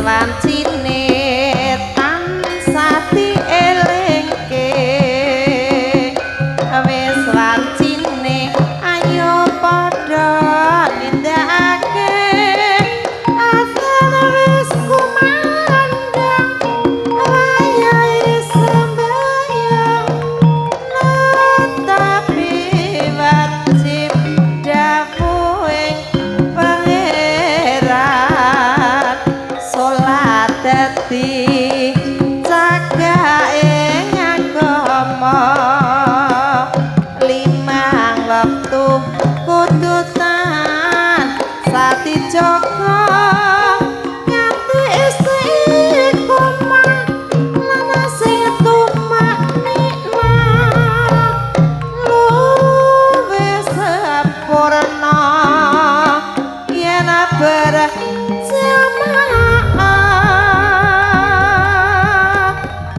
wancine tansah dielingke wis wancine ayo padha nindakake asal wis kumandang wayahe sembayang tapi wajib dawuhing pangeran salat dadi cagake agama limang wektu kudu tahan sati jaga nganti istiqomah lan setumak nikmat luwih sempurna yen berhasil